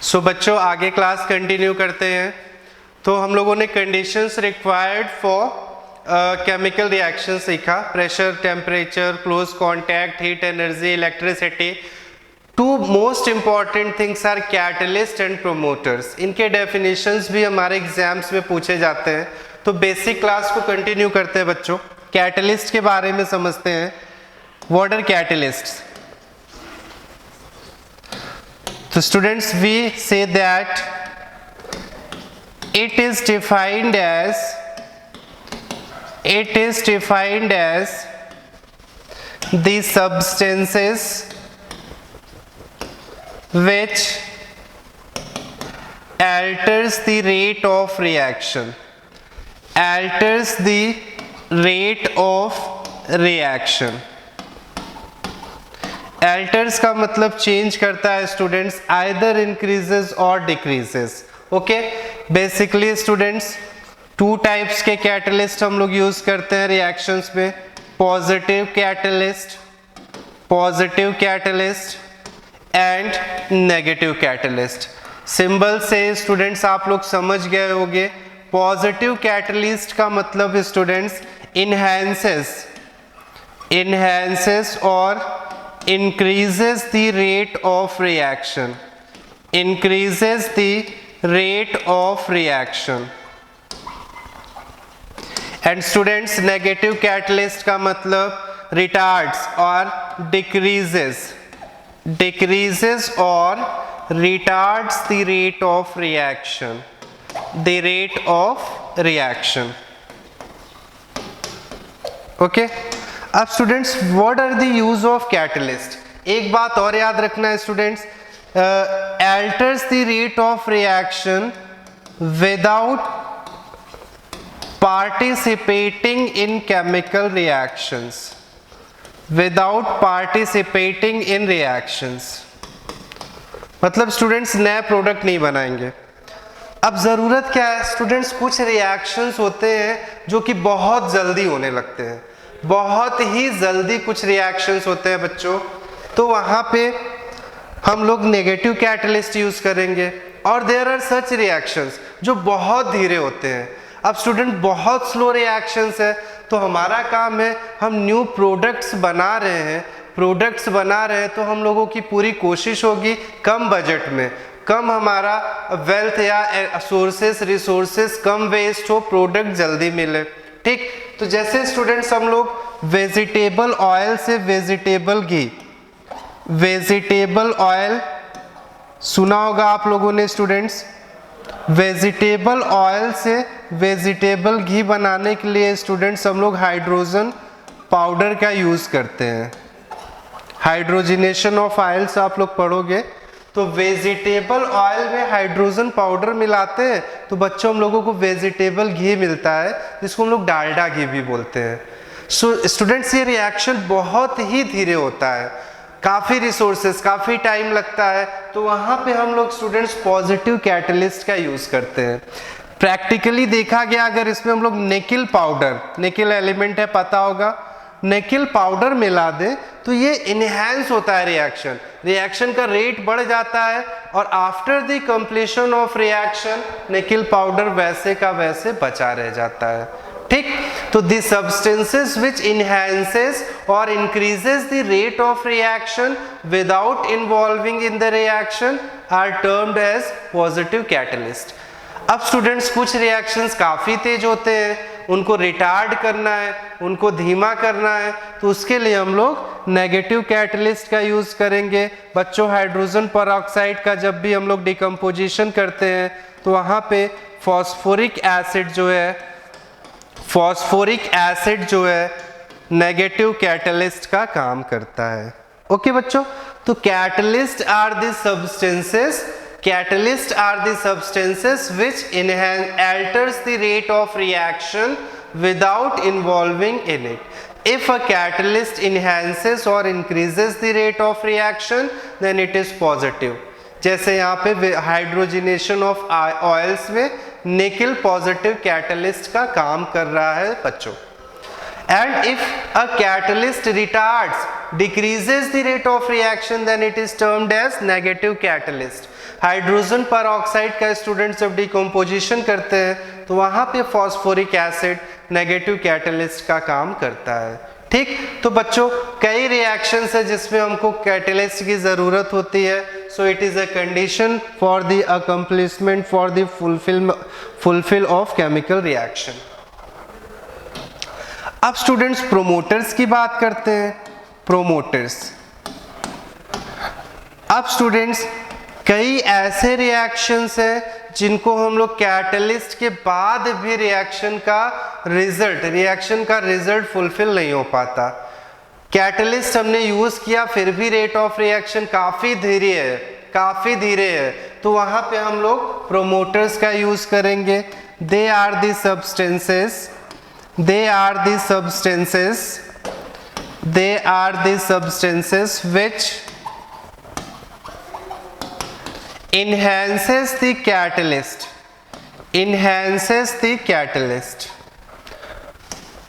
सो बच्चों आगे class continue करते हैं। तो हम लोगों ने conditions required for chemical reaction सीखा, pressure, temperature, close contact, heat, energy, electricity. Two most important things are catalyst and promoters. इनके डेफिनेशंस भी हमारे एग्जाम्स में पूछे जाते हैं। तो बेसिक क्लास को कंटिन्यू करते हैं बच्चों। कैटलिस्ट के बारे में समझते हैं। What are catalysts? So students, we say that it is defined as the substances which alters the rate of reaction, alters का मतलब चेंज करता है स्टूडेंट्स, आइदर इंक्रीजेस और decreases. Okay, basically students two types के catalyst हम लोग use करते हैं रिएक्शंस में, positive catalyst and negative catalyst. Symbol से स्टूडेंट्स आप लोग समझ गए होंगे। पॉजिटिव कैटलिस्ट का मतलब स्टूडेंट्स enhances और increases the rate of reaction, and students negative catalyst का मतलब retards और decreases or retards the rate of reaction, okay। अब students what are the use of catalyst? एक बात और याद रखना है students, alters the rate of reaction without participating in chemical reactions, मतलब स्टूडेंट्स नए प्रोडक्ट नहीं बनाएंगे। अब जरूरत क्या है स्टूडेंट्स, कुछ रिएक्शंस होते हैं जो कि बहुत जल्दी होने लगते हैं, बहुत ही जल्दी कुछ रिएक्शंस होते हैं बच्चों। तो वहां पे हम लोग नेगेटिव कैटलिस्ट यूज करेंगे। और देयर आर सच रिएक्शंस जो बहुत धीरे होते हैं। अब स्टूडेंट बहुत स्लो रिएक्शंस है, तो हमारा काम है, हम न्यू प्रोडक्ट्स बना रहे हैं तो हम लोगों की पूरी कोशिश होगी कम बजट में, कम हमारा वेल्थ या रिसोर्सेस कम वेस्ट हो, प्रोडक्ट जल्दी मिले, ठीक। तो जैसे स्टूडेंट्स हम लोग वेजिटेबल ऑयल से वेजिटेबल ऑयल सुना होगा आप लोगों ने स्टूडेंट्स। वेजिटेबल ऑयल से वेजिटेबल घी बनाने के लिए स्टूडेंट्स हम लोग हाइड्रोजन पाउडर का यूज करते हैं। हाइड्रोजिनेशन ऑफ ऑयल्स आप लोग पढ़ोगे, तो वेजिटेबल ऑयल में हाइड्रोजन पाउडर मिलाते हैं तो बच्चों हम लोगों को वेजिटेबल घी मिलता है, जिसको हम लोग डालडा घी भी बोलते हैं। सो स्टूडेंट्स ये रिएक्शन बहुत ही धीरे होता है, काफ़ी रिसोर्सेस, काफ़ी टाइम लगता है। तो वहाँ पे हम लोग स्टूडेंट्स पॉजिटिव कैटलिस्ट का यूज़ करते हैं। प्रैक्टिकली देखा गया, अगर इसमें हम लोग निकिल एलिमेंट है पता होगा, निकिल पाउडर मिला दें तो ये इनहैंस होता है रिएक्शन का रेट बढ़ जाता है, और after the completion of reaction nickel powder वैसे का वैसे बचा रह जाता है, ठीक। तो द सब्सटेंसेस विच इनहैंसेस और increases the rate of reaction without involving in the reaction are termed as positive catalyst. अब स्टूडेंट्स कुछ रिएक्शंस काफ़ी तेज होते हैं, उनको रिटार्ड करना है, उनको धीमा करना है, तो उसके लिए हम लोग नेगेटिव कैटलिस्ट का यूज करेंगे। बच्चों हाइड्रोजन पेरोक्साइड का जब भी हम लोग डिकम्पोजिशन करते हैं तो वहाँ पे फॉस्फोरिक एसिड जो है नेगेटिव कैटलिस्ट का काम करता है। ओके बच्चों, तो catalyst are the substances which alters the rate of reaction without involving in it. If a catalyst enhances or increases the rate of reaction, then it is positive. जैसे यहाँ पे hydrogenation of oils में nickel positive catalyst का काम कर रहा है बच्चों। And if a catalyst decreases the rate of reaction, then it is termed as negative catalyst. Hydrogen पर ऑक्साइड का स्टूडेंट जब डिकम्पोजिशन करते हैं तो वहां पे फॉस्फोरिक एसिड नेगेटिव कैटलिस्ट का काम करता है। ठीक, तो बच्चों कई रिएक्शंस है जिसमें हमको कैटलिस्ट की जरूरत होती है। So it is a condition for the accomplishment for the fulfil of chemical reaction. अब स्टूडेंट्स प्रोमोटर्स की बात करते हैं। प्रोमोटर्स, अब स्टूडेंट्स कई ऐसे रिएक्शंस हैं जिनको हम लोग कैटलिस्ट के बाद भी रिएक्शन का रिजल्ट फुलफिल नहीं हो पाता। कैटलिस्ट हमने यूज किया फिर भी रेट ऑफ रिएक्शन काफी धीरे है, तो वहां पे हम लोग प्रोमोटर्स का यूज करेंगे। They are the substances which enhances the catalyst।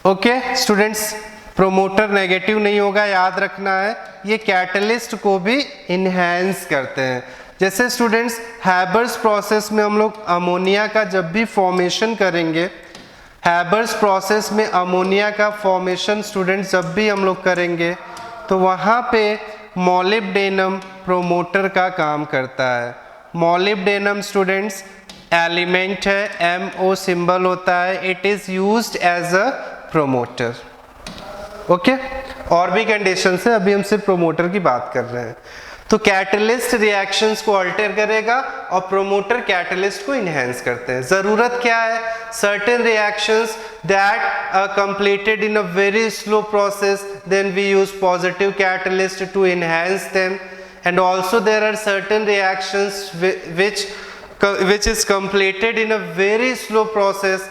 Okay students, promoter negative नहीं होगा, याद रखना है, ये कैटलिस्ट को भी इनहेंस करते हैं। जैसे स्टूडेंट्स हैबर्स प्रोसेस में हम लोग अमोनिया का जब भी फॉर्मेशन करेंगे, हैबर्स प्रोसेस में अमोनिया का फॉर्मेशन स्टूडेंट्स जब भी हम लोग करेंगे तो वहाँ पे मॉलिब्डेनम प्रोमोटर का काम करता है। मॉलिब्डेनम स्टूडेंट्स एलिमेंट है, MO सिंबल होता है, it is used as a promoter. Okay, और भी कंडीशंस है, अभी हम सिर्फ प्रोमोटर की बात कर रहे हैं। तो कैटलिस्ट रिएक्शंस को अल्टर करेगा और प्रोमोटर कैटलिस्ट को इनहेंस करते हैं। जरूरत क्या है? Certain reactions that are completed in a very slow process, then we use positive catalyst to enhance them, and also there are certain reactions which is completed in a very slow process,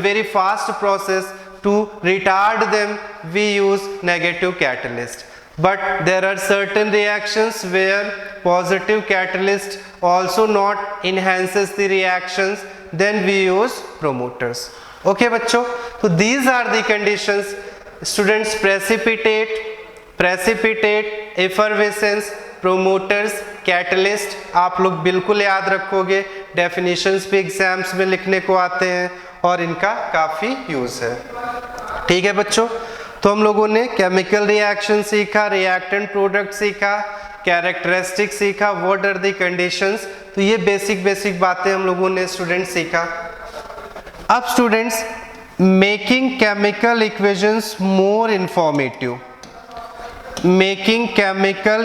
very fast process, to retard them we use negative catalyst. But there are certain reactions where positive catalyst also not enhances the reactions, then we use promoters. Okay बच्चों, तो these are the conditions students: precipitate, effervescence, promoters, catalyst। आप लोग बिल्कुल याद रखोगे, definitions भी exams में लिखने को आते हैं और इनका काफी यूज है। ठीक है बच्चों, तो हम लोगों ने केमिकल रिएक्शन सीखा, रिएक्टेंट प्रोडक्ट सीखा, कैरेक्टरिस्टिक सीखा, व्हाट आर द कंडीशंस। तो ये बेसिक बातें हम लोगों ने स्टूडेंट सीखा। अब students making chemical equations more informative, making chemical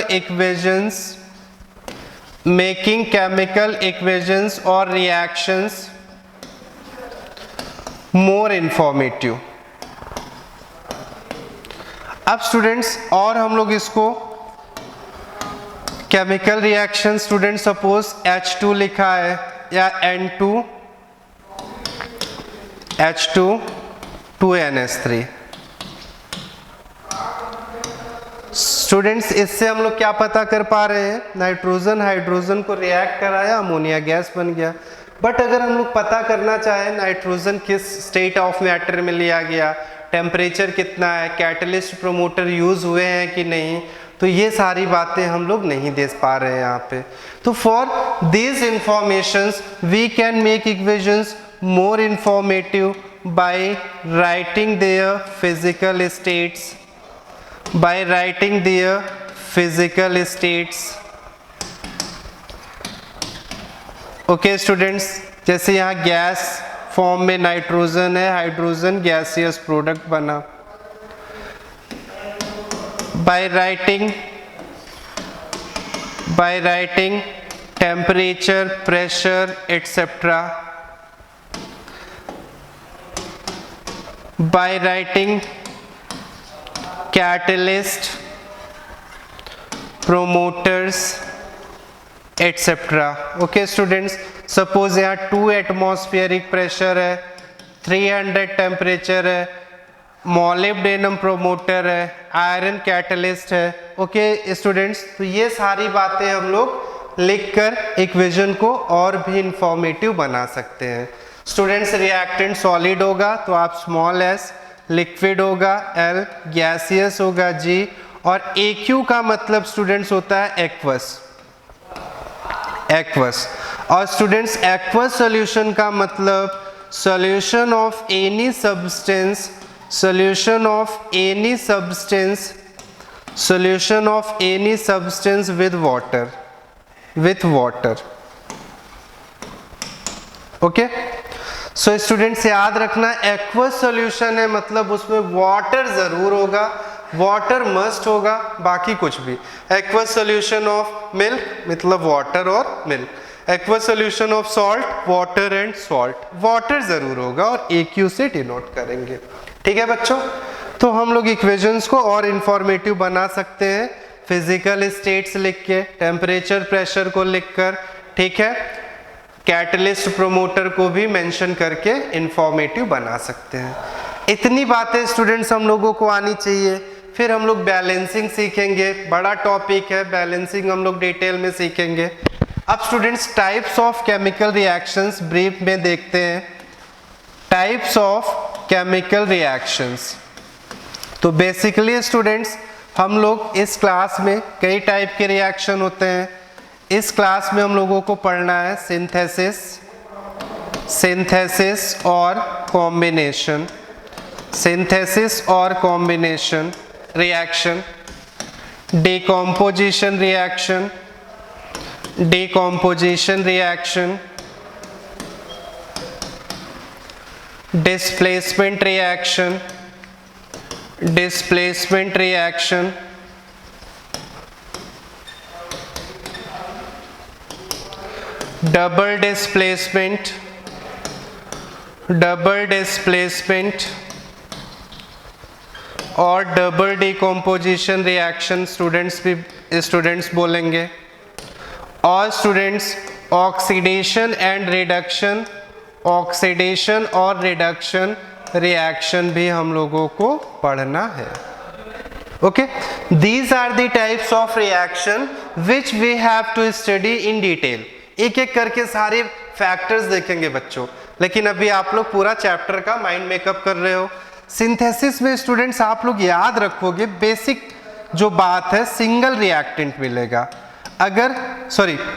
equations or reactions more informative। अब स्टूडेंट्स और हम लोग इसको chemical reaction, student suppose H2 लिखा है या N2 2NH3। स्टूडेंट्स इससे हम लोग क्या पता कर पा रहे हैं? नाइट्रोजन हाइड्रोजन को रिएक्ट कराया, अमोनिया गैस बन गया। बट अगर हम लोग पता करना चाहें नाइट्रोजन किस स्टेट ऑफ मैटर में लिया गया, टेम्परेचर कितना है, कैटलिस्ट प्रोमोटर यूज हुए हैं कि नहीं, तो ये सारी बातें हम लोग नहीं दे पा रहे हैं यहाँ पे। तो for these informations we can make equations more informative by writing their physical states, okay students, जैसे यहाँ गैस फॉर्म में नाइट्रोजन है, हाइड्रोजन गैसियस प्रोडक्ट बना। By writing temperature, pressure etcetera, by writing catalyst, promoters etcetera. Okay students, suppose यहाँ 2 atmospheric pressure है, 300 temperature है, molybdenum promoter है, iron catalyst है। ओके स्टूडेंट्स, तो ये सारी बातें हम लोग लिखकर इक्वेशन को और भी इंफॉर्मेटिव बना सकते हैं। स्टूडेंट्स रिएक्टेंट सॉलिड होगा तो आप स्मॉल s, लिक्विड होगा L, गैसियस होगा G, और AQ का मतलब स्टूडेंट्स होता है एक्वस। एक्वस। और स्टूडेंट्स एक्वस सॉल्यूशन का मतलब solution of any substance, solution of any substance, solution of any substance with water, with water. Okay, so students याद रखना एक्वस सॉल्यूशन है मतलब उसमें वाटर जरूर होगा, वाटर मस्ट होगा, बाकी कुछ भी। एक्वस सॉल्यूशन ऑफ मिल्क मतलब वाटर और milk, aqueous solution of salt water and salt, water जरूर होगा और AQ से डिनोट करेंगे। ठीक है बच्चों, तो हम लोग इक्वेशंस को और इंफॉर्मेटिव बना सकते हैं फिजिकल स्टेट्स लिख के, टेम्परेचर प्रेशर को लिखकर, ठीक है, कैटलिस्ट प्रोमोटर को भी मेंशन करके इंफॉर्मेटिव बना सकते हैं। इतनी बातें स्टूडेंट्स हम लोगों को आनी चाहिए। फिर हम लोग बैलेंसिंग सीखेंगे, बड़ा टॉपिक है बैलेंसिंग, हम लोग डिटेल में सीखेंगे। अब students types of chemical reactions brief में देखते हैं। टाइप्स ऑफ केमिकल रिएक्शंस, तो बेसिकली स्टूडेंट्स हम लोग इस क्लास में कई टाइप के रिएक्शन होते हैं। इस क्लास में हम लोगों को पढ़ना है सिंथेसिस, सिंथेसिस और कॉम्बिनेशन, सिंथेसिस और combination reaction, decomposition reaction, decomposition reaction, displacement reaction, displacement reaction, double displacement, double displacement और डबल डिकम्पोजिशन रिएक्शन स्टूडेंट्स बोलेंगे। और students oxidation and reduction, oxidation और रिडक्शन रिएक्शन भी हम लोगों को पढ़ना है। Okay, these are the types of reaction which we have to study in detail. एक एक करके सारे फैक्टर्स देखेंगे बच्चों, लेकिन अभी आप लोग पूरा चैप्टर का माइंड मेकअप कर रहे हो। सिंथेसिस में स्टूडेंट्स आप लोग याद रखोगे बेसिक जो बात है, सिंगल रिएक्टेंट मिलेगा। अगर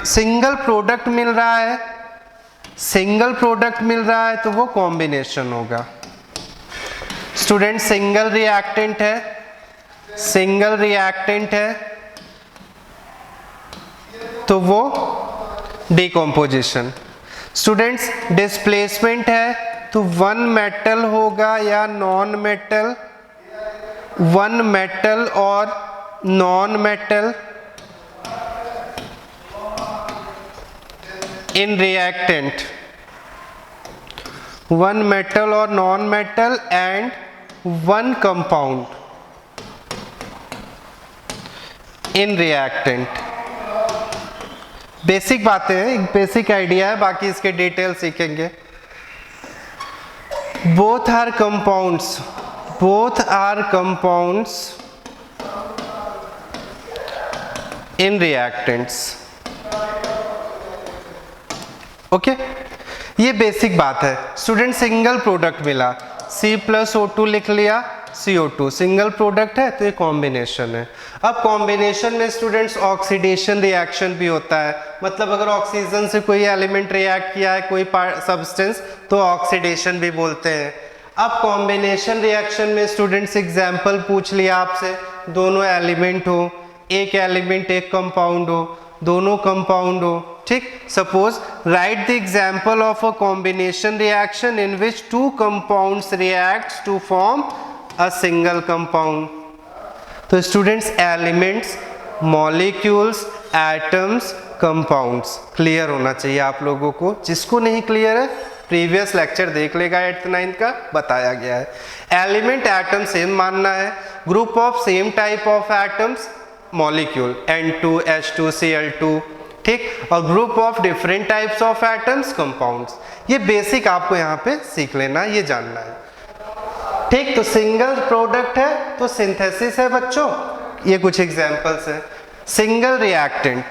सिंगल प्रोडक्ट मिल रहा है, सिंगल प्रोडक्ट मिल रहा है तो वो कॉम्बिनेशन होगा। स्टूडेंट सिंगल रिएक्टेंट है, सिंगल रिएक्टेंट है तो वो डिकम्पोजिशन। स्टूडेंट्स डिस्प्लेसमेंट है तो वन मेटल होगा या नॉन मेटल, वन मेटल और non metal in reactant, one metal और non metal and one compound in reactant. Basic बातें हैं, एक बेसिक आइडिया है, बाकी इसके डिटेल सीखेंगे। Both are compounds, both are compounds in reactants. Okay, ये बेसिक बात है। स्टूडेंट सिंगल प्रोडक्ट मिला, C+O2 लिख लिया, CO2 सिंगल प्रोडक्ट है तो ये कॉम्बिनेशन है। अब कॉम्बिनेशन में स्टूडेंट्स ऑक्सीडेशन रिएक्शन भी होता है, मतलब अगर ऑक्सीजन से कोई एलिमेंट रिएक्ट किया है कोई सब्सटेंस तो ऑक्सीडेशन भी बोलते हैं। अब कॉम्बिनेशन रिएक्शन में स्टूडेंट्स एग्जाम्पल पूछ लिया आपसे, दोनों एलिमेंट हो, एक एलिमेंट एक कंपाउंड हो, दोनों कंपाउंड हो, ठीक। Suppose write the example of a combination reaction in which two compounds react to form a single compound. तो students elements, molecules, atoms, compounds clear होना चाहिए आप लोगों को। जिसको नहीं क्लियर है प्रीवियस लेक्चर देख लेगा, 8th 9th का बताया गया है। एलिमेंट एटम सेम मानना है, group of same type of atoms molecule N2 H2 Cl2, ठीक, और group of different types of atoms compounds. ये बेसिक आपको यहाँ पे सीख लेना, ये जानना है, ठीक। तो सिंगल प्रोडक्ट है तो सिंथेसिस है बच्चों। ये कुछ एग्जांपल्स है। Single reactant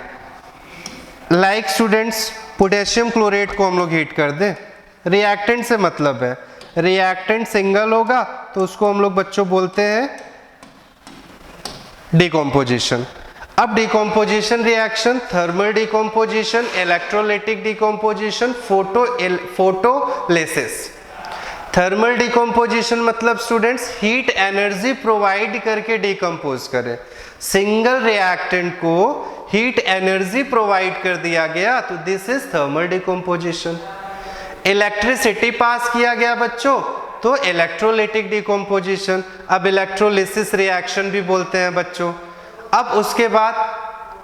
like students potassium chlorate को हम लोग हीट कर दें, रिएक्टेंट से मतलब है रिएक्टेंट सिंगल होगा तो उसको हम लोग बच्चों बोलते हैं डिकम्पोजिशन। अब decomposition reaction, thermal decomposition, electrolytic decomposition, photolysis. Thermal decomposition मतलब स्टूडेंट्स हीट एनर्जी प्रोवाइड करके डिकम्पोज करें। सिंगल रिएक्टेंट को हीट एनर्जी प्रोवाइड कर दिया गया तो this is thermal decomposition. Electricity pass किया गया बच्चों तो इलेक्ट्रोलाइटिक डिकम्पोजिशन। अब इलेक्ट्रोलिसिस रिएक्शन भी बोलते हैं बच्चों। अब उसके बाद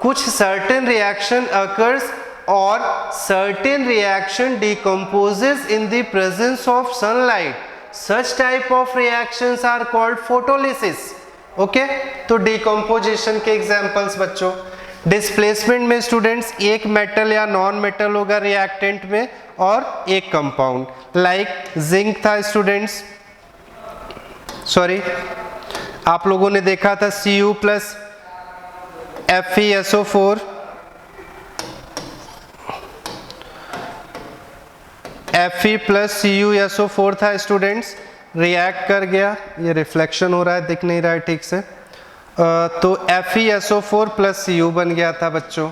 कुछ सर्टेन रिएक्शन अकर्स और certain reaction decomposes in the presence of sunlight, such type of reactions are called photolysis. Okay, तो डिकम्पोजिशन के एग्जांपल्स बच्चों, डिस्प्लेसमेंट में स्टूडेंट्स एक मेटल या नॉन मेटल होगा रिएक्टेंट में और एक कंपाउंड, लाइक जिंक था स्टूडेंट्स, सॉरी आप लोगों ने देखा था Cu plus FeSO4, Fe plus CuSO4 था स्टूडेंट्स, रिएक्ट कर गया, ये रिफ्लेक्शन हो रहा है दिख नहीं रहा है ठीक से, तो FeSO4 प्लस Cu बन गया था बच्चों।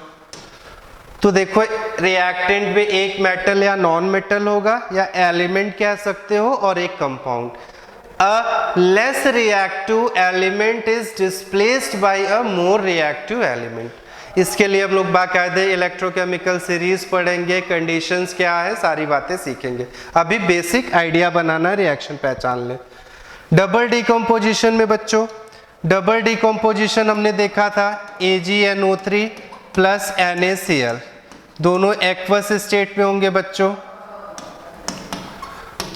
तो देखो रिएक्टेंट में एक मेटल या नॉन मेटल होगा या एलिमेंट कह सकते हो और एक compound. A less reactive element is displaced by a more reactive element. इसके लिए हम लोग बाकायदे इलेक्ट्रोकेमिकल सीरीज पढ़ेंगे, कंडीशंस क्या है सारी बातें सीखेंगे। अभी बेसिक आइडिया बनाना, रिएक्शन पहचान ले। डबल डिकम्पोजिशन में बच्चों, डबल डिकम्पोजिशन हमने देखा था AgNO3 प्लस NaCl, दोनों एक्वस स्टेट में होंगे बच्चों।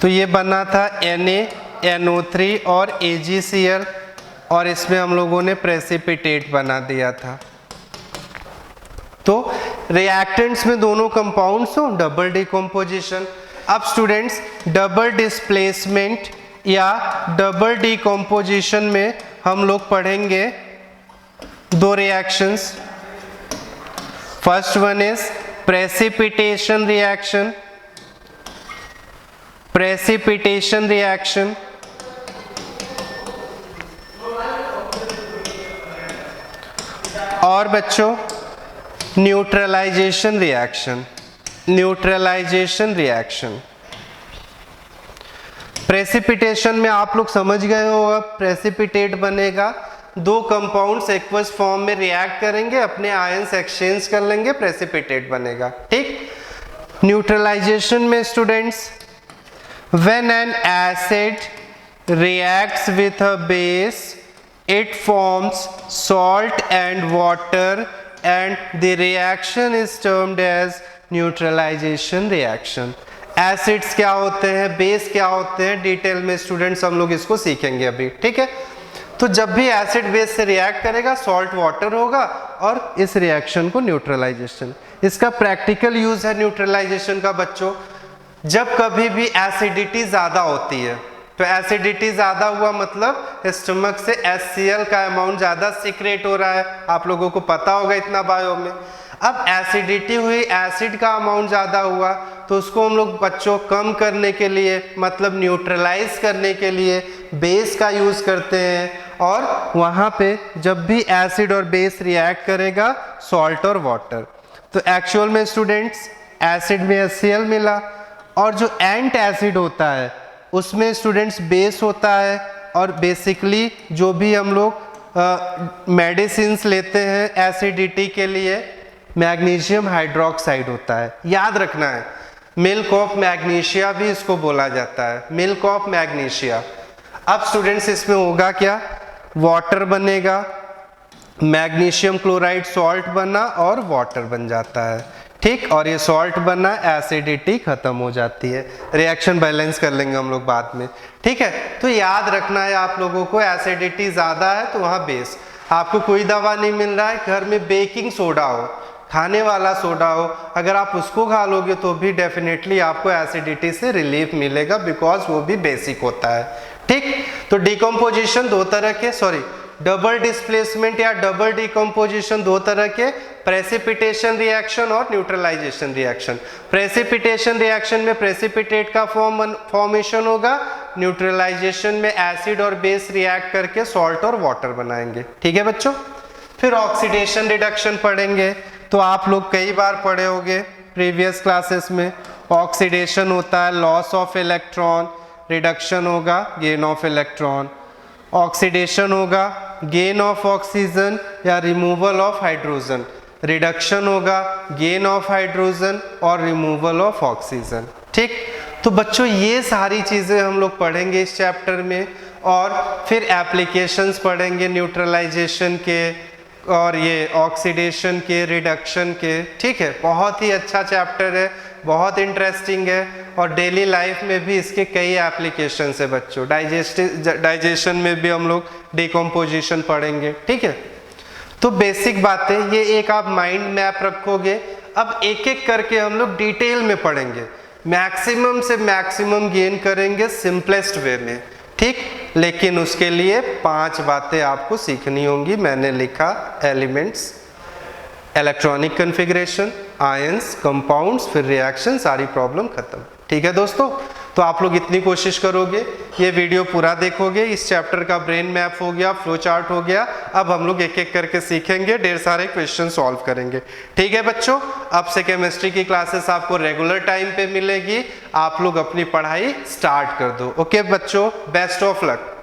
तो ये बना था NaNO3 और AgCl और इसमें हम लोगों ने प्रेसिपिटेट बना दिया था। तो रिएक्टेंट्स में दोनों कंपाउंड्स हो, डबल डिकम्पोजिशन। अब स्टूडेंट्स डबल डिस्प्लेसमेंट या डबल डिकम्पोजिशन में हम लोग पढ़ेंगे दो reactions. First one is precipitation reaction, precipitation reaction, और बच्चों neutralisation reaction, neutralisation reaction. Precipitation में आप लोग समझ गए हो, अब प्रेसिपिटेट बनेगा, दो कंपाउंड्स एक्वस फॉर्म में रिएक्ट करेंगे, अपने आयंस एक्सचेंज कर लेंगे, प्रेसिपिटेट बनेगा, ठीक। न्यूट्रलाइजेशन में students when an acid reacts with a base it forms salt and water and the reaction is termed as neutralization reaction। Acids क्या होते हैं, बेस क्या होते हैं, डिटेल में स्टूडेंट्स हम लोग इसको सीखेंगे अभी, ठीक है। तो जब भी एसिड बेस से रिएक्ट करेगा सॉल्ट वाटर होगा और इस रिएक्शन को न्यूट्रलाइजेशन। इसका प्रैक्टिकल यूज है न्यूट्रलाइजेशन का बच्चों, जब कभी भी एसिडिटी ज्यादा होती है, तो एसिडिटी ज्यादा हुआ मतलब स्टमक से HCl का अमाउंट ज्यादा सीक्रेट हो रहा है, आप लोगों को पता होगा इतना बायो में। अब एसिडिटी हुई, एसिड का अमाउंट ज्यादा हुआ, तो उसको हम लोग बच्चों कम करने के लिए मतलब न्यूट्रलाइज करने के लिए बेस का यूज करते हैं। और वहां पे जब भी एसिड और बेस रिएक्ट करेगा सॉल्ट और वाटर, तो एक्चुअल में स्टूडेंट्स एसिड में HCl मिला और जो एंट एसिड होता है उसमें स्टूडेंट्स बेस होता है। और बेसिकली जो भी हम लोग मेडिसिन्स लेते हैं एसिडिटी के लिए, मैग्नीशियम हाइड्रोक्साइड होता है, याद रखना है। मिल्क ऑफ मैग्नीशिया भी इसको बोला जाता है, मिल्क ऑफ मैग्नीशिया। अब स्टूडेंट्स इसमें होगा क्या, वाटर बनेगा, मैग्नीशियम क्लोराइड सॉल्ट बना और वाटर बन जाता है, ठीक। और ये सॉल्ट बना, एसिडिटी खत्म हो जाती है, रिएक्शन बैलेंस कर लेंगे हम लोग बाद में, ठीक है। तो याद रखना है आप लोगों को, एसिडिटी ज्यादा है तो वहाँ बेस। आपको कोई दवा नहीं मिल रहा है, घर में बेकिंग सोडा हो, खाने वाला सोडा हो, अगर आप उसको खा लोगे तो भी डेफिनेटली आपको एसिडिटी से रिलीफ मिलेगा, बिकॉज वो भी बेसिक होता है, ठीक। तो डिकम्पोजिशन दो तरह के, सॉरी डबल डिस्प्लेसमेंट या डबल डिकम्पोजिशन दो तरह के, प्रेसिपिटेशन रिएक्शन और न्यूट्रलाइजेशन रिएक्शन। प्रेसिपिटेशन रिएक्शन में प्रेसिपिटेट का फॉर्मेशन होगा, न्यूट्रलाइजेशन में एसिड और बेस रिएक्ट करके सॉल्ट और वाटर बनाएंगे, ठीक है बच्चों। फिर ऑक्सीडेशन रिडक्शन पढ़ेंगे, तो आप लोग कई बार पढ़े होंगे प्रीवियस क्लासेस में। ऑक्सीडेशन होता है लॉस ऑफ इलेक्ट्रॉन, रिडक्शन होगा गेन ऑफ इलेक्ट्रॉन। ऑक्सीडेशन होगा गेन ऑफ ऑक्सीजन या रिमूवल ऑफ हाइड्रोजन, रिडक्शन होगा गेन ऑफ हाइड्रोजन और रिमूवल ऑफ ऑक्सीजन। ठीक, तो बच्चों ये सारी चीज़ें हम लोग पढ़ेंगे इस चैप्टर में, और फिर एप्लीकेशंस पढ़ेंगे न्यूट्रलाइजेशन के और ये ऑक्सीडेशन के, रिडक्शन के। ठीक है, बहुत ही अच्छा चैप्टर है, बहुत इंटरेस्टिंग है, और डेली लाइफ में भी इसके कई एप्लीकेशंस है बच्चों। डाइजेशन में भी हम लोग डिकम्पोजिशन पढ़ेंगे। ठीक है, तो बेसिक बातें ये एक आप माइंड मैप रखोगे। अब एक एक करके हम लोग डिटेल में पढ़ेंगे, मैक्सिमम से मैक्सिमम गेन करेंगे सिंपलेस्ट वे में। ठीक, लेकिन उसके लिए 5 बातें आपको सीखनी होंगी। मैंने लिखा elements, electronic configuration, ions, compounds, फिर रिएक्शन, सारी प्रॉब्लम खत्म। ठीक है दोस्तों, तो आप लोग इतनी कोशिश करोगे, ये वीडियो पूरा देखोगे, इस चैप्टर का ब्रेन मैप हो गया, फ्लो चार्ट हो गया। अब हम लोग एक एक करके सीखेंगे, ढेर सारे क्वेश्चन सॉल्व करेंगे। ठीक है बच्चों, अब से केमिस्ट्री की क्लासेस आपको रेगुलर टाइम पे मिलेगी। आप लोग अपनी पढ़ाई स्टार्ट कर दो। ओके बच्चों, बेस्ट ऑफ लक।